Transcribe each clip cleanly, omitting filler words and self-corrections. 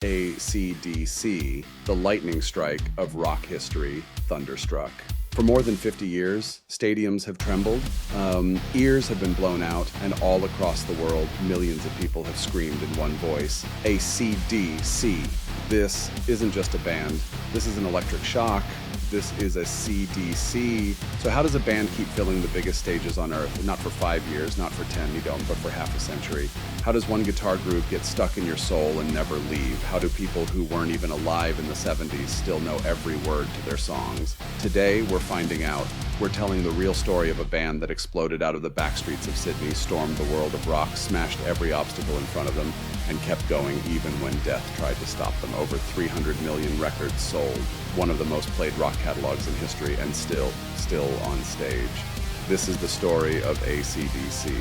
ACDC, the lightning strike of rock history, Thunderstruck. For more than 50 years, stadiums have trembled, ears have been blown out, and all across the world, millions of people have screamed in one voice, ACDC. This isn't just a band, this is an electric shock, this is a CDC. So how does a band keep filling the biggest stages on Earth? Not for 5 years, not for 10, you don't, but for half a century. How does one guitar groove get stuck in your soul and never leave? How do people who weren't even alive in the 70s still know every word to their songs? Today, we're finding out. We're telling the real story of a band that exploded out of the backstreets of Sydney, stormed the world of rock, smashed every obstacle in front of them, and kept going even when death tried to stop them. Over 300 million records sold, one of the most played rock catalogs in history, and still on stage. This is the story of ACDC,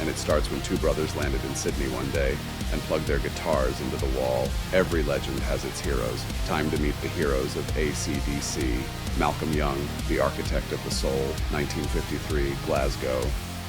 and it starts when two brothers landed in Sydney one day and plugged their guitars into the wall. Every legend has its heroes. Time to meet the heroes of ACDC. Malcolm Young, the architect of the soul, 1953, Glasgow.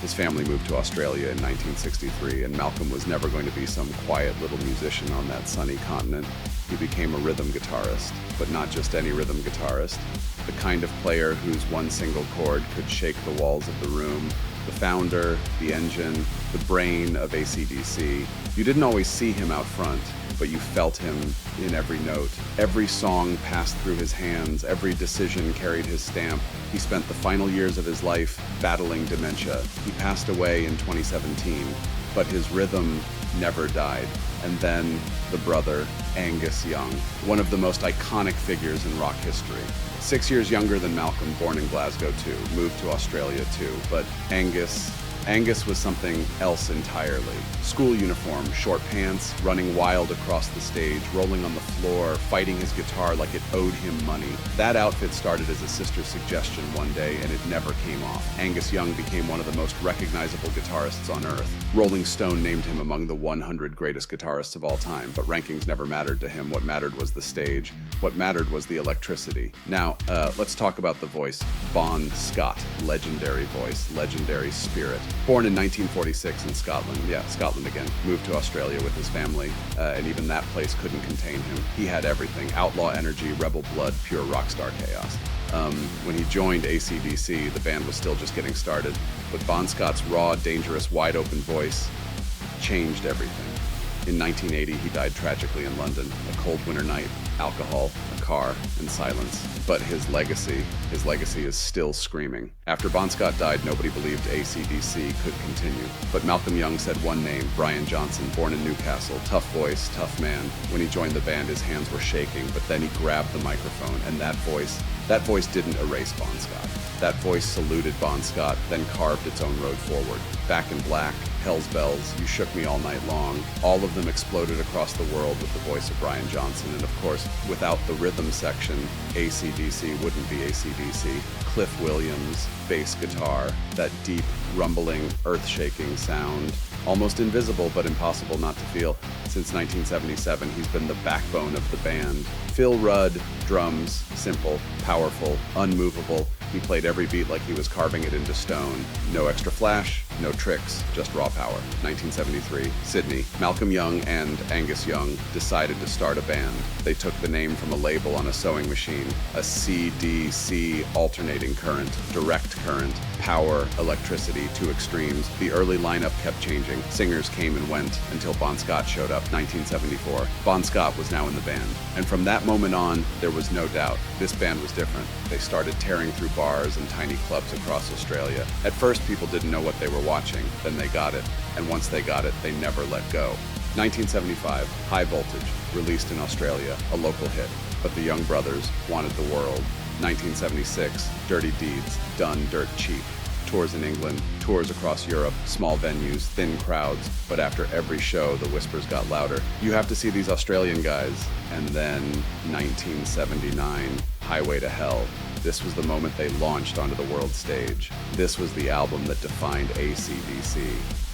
His family moved to Australia in 1963, and Malcolm was never going to be some quiet little musician on that sunny continent. He became a rhythm guitarist, but not just any rhythm guitarist. The kind of player whose one single chord could shake the walls of the room. The founder, the engine, the brain of ACDC. You didn't always see him out front, but you felt him in every note. Every song passed through his hands, every decision carried his stamp. He spent the final years of his life battling dementia. He passed away in 2017, but his rhythm never died. And then the brother, Angus Young, one of the most iconic figures in rock history. 6 years younger than Malcolm, born in Glasgow too, moved to Australia too, but Angus was something else entirely. School uniform, short pants, running wild across the stage, rolling on the floor, fighting his guitar like it owed him money. That outfit started as a sister's suggestion one day, and it never came off. Angus Young became one of the most recognizable guitarists on Earth. Rolling Stone named him among the 100 greatest guitarists of all time, but rankings never mattered to him. What mattered was the stage. What mattered was the electricity. Now, let's talk about the voice. Bon Scott, legendary voice, legendary spirit. Born in 1946 in Scotland, Scotland again, moved to Australia with his family, and even that place couldn't contain him. He had everything, outlaw energy, rebel blood, pure rock star chaos. When he joined ACDC, the band was still just getting started, but Bon Scott's raw, dangerous, wide-open voice changed everything. In 1980, he died tragically in London, a cold winter night, alcohol, a car, and silence. But his legacy is still screaming. After Bon Scott died, nobody believed ACDC could continue. But Malcolm Young said one name, Brian Johnson, born in Newcastle, tough voice, tough man. When he joined the band, his hands were shaking, but then he grabbed the microphone, and that voice didn't erase Bon Scott. That voice saluted Bon Scott, then carved its own road forward. Back in Black, Hell's Bells, You Shook Me All Night Long, all of them exploded across the world with the voice of Brian Johnson. And of course, without the rhythm section, ACDC wouldn't be ACDC. Cliff Williams, bass guitar, that deep, rumbling, earth-shaking sound. Almost invisible, but impossible not to feel. Since 1977, he's been the backbone of the band. Phil Rudd, drums, simple, powerful, unmovable. He played every beat like he was carving it into stone. No extra flash, no tricks, just raw power. 1973, Sydney. Malcolm Young and Angus Young decided to start a band. They took the name from a label on a sewing machine. A CDC, alternating current, direct current, power, electricity, two extremes. The early lineup kept changing. Singers came and went until Bon Scott showed up, 1974. Bon Scott was now in the band. And from that moment on, there was no doubt. This band was different. They started tearing through bars and tiny clubs across Australia. At first, people didn't know what they were watching. Then they got it. And once they got it, they never let go. 1975, High Voltage, released in Australia, a local hit. But the Young brothers wanted the world. 1976, Dirty Deeds, done dirt cheap. Tours in England, tours across Europe, small venues, thin crowds, but after every show, the whispers got louder. You have to see these Australian guys. And then 1979, Highway to Hell. This was the moment they launched onto the world stage. This was the album that defined ACDC.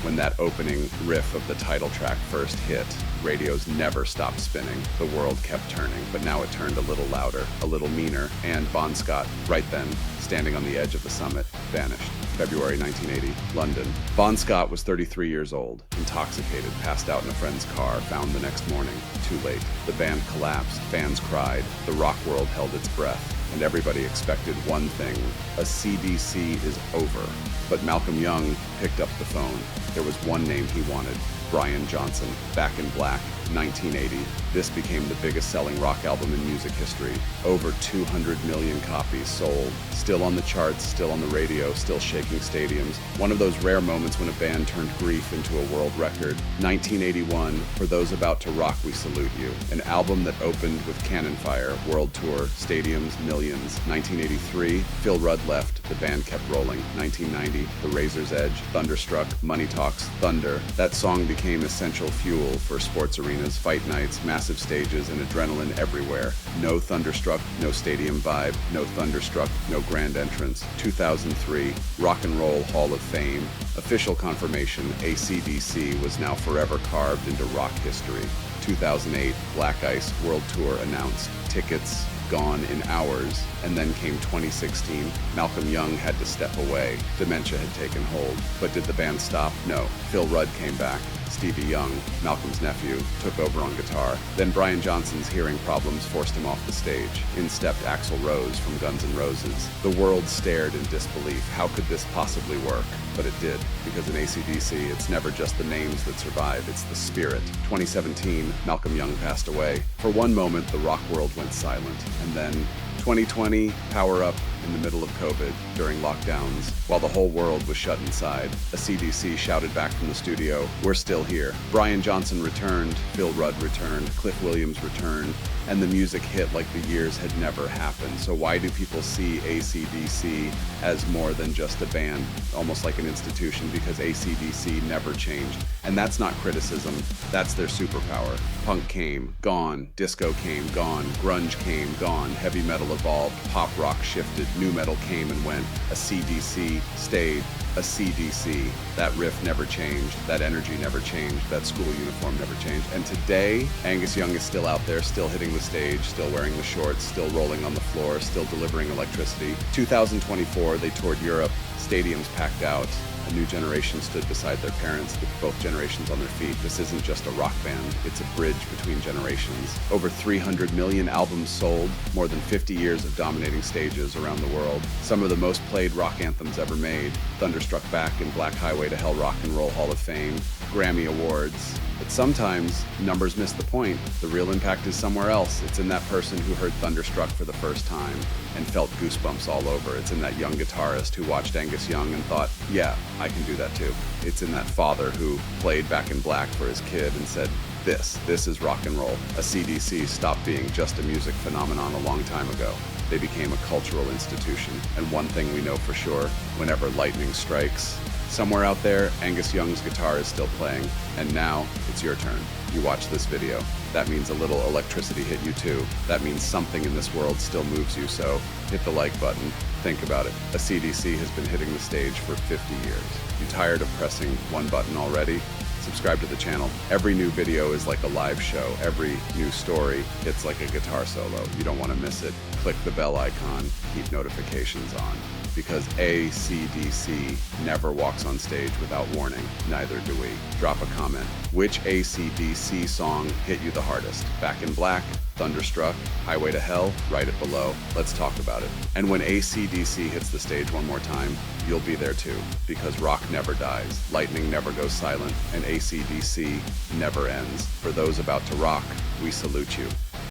When that opening riff of the title track first hit, Radios never stopped spinning. The world kept turning, but now it turned a little louder, a little meaner, and Bon Scott, right then, standing on the edge of the summit, vanished. February 1980, London. Bon Scott was 33 years old, intoxicated, passed out in a friend's car, found the next morning, too late. The band collapsed, fans cried, the rock world held its breath, and everybody expected one thing: ACDC is over. But Malcolm Young picked up the phone. There was one name he wanted: Brian Johnson. Back in Black, 1980. This became the biggest selling rock album in music history. Over 200 million copies sold. Still on the charts, still on the radio, still shaking stadiums. One of those rare moments when a band turned grief into a world record. 1981, For Those About to Rock, We Salute You. An album that opened with Cannon Fire, world tour, stadiums, millions. 1983, Phil Rudd left, the band kept rolling. 1990, The Razor's Edge, Thunderstruck, Money Talks, Thunder. That song became essential fuel for sports arenas, fight nights, massive stages, and adrenaline everywhere. No Thunderstruck, no stadium vibe. No Thunderstruck, no grand entrance. 2003, Rock and Roll Hall of Fame. Official confirmation: ACDC was now forever carved into rock history. 2008, Black Ice World Tour announced. Tickets gone in hours. And then came 2016. Malcolm Young had to step away. Dementia had taken hold. But did the band stop? No. Phil Rudd came back. Stevie Young, Malcolm's nephew, took over on guitar. Then Brian Johnson's hearing problems forced him off the stage. In stepped Axl Rose from Guns N' Roses. The world stared in disbelief. How could this possibly work? But it did, because in ACDC, it's never just the names that survive, it's the spirit. 2017, Malcolm Young passed away. For one moment, the rock world went silent. And then 2020, power up in the middle of COVID during lockdowns. While the whole world was shut inside, ACDC shouted back from the studio, "We're still here." Brian Johnson returned, Phil Rudd returned, Cliff Williams returned, and the music hit like the years had never happened. So why do people see ACDC as more than just a band, almost like an institution? Because ACDC never changed. And that's not criticism, that's their superpower. Punk came, gone. Disco came, gone. Grunge came, gone. Heavy metal evolved. Pop rock shifted. Nu metal came and went. ACDC stayed. ACDC. That riff never changed. That energy never changed. That school uniform never changed. And today, Angus Young is still out there, still hitting the stage, still wearing the shorts, still rolling on the floor, still delivering electricity. 2024, they toured Europe. Stadiums packed out. A new generation stood beside their parents, with both generations on their feet. This isn't just a rock band, it's a bridge between generations. Over 300 million albums sold, more than 50 years of dominating stages around the world. Some of the most played rock anthems ever made. Thunderstruck back in Black Highway to Hell Rock and Roll Hall of Fame. Grammy Awards. But sometimes, numbers miss the point. The real impact is somewhere else. It's in that person who heard Thunderstruck for the first time and felt goosebumps all over. It's in that young guitarist who watched Angus Young and thought, yeah, I can do that too. It's in that father who played Back in Black for his kid and said, this is rock and roll. ACDC stopped being just a music phenomenon a long time ago. They became a cultural institution. And one thing we know for sure, whenever lightning strikes, somewhere out there, Angus Young's guitar is still playing, and now it's your turn. You watch this video. That means a little electricity hit you too. That means something in this world still moves you, so hit the like button. Think about it. ACDC has been hitting the stage for 50 years. You tired of pressing one button already? Subscribe to the channel. Every new video is like a live show. Every new story hits like a guitar solo. You don't want to miss it. Click the bell icon. Keep notifications on. Because ACDC never walks on stage without warning. Neither do we. Drop a comment. Which ACDC song hit you the hardest? Back in Black? Thunderstruck? Highway to Hell? Write it below. Let's talk about it. And when ACDC hits the stage one more time, you'll be there too. Because rock never dies, lightning never goes silent, and ACDC never ends. For those about to rock, we salute you.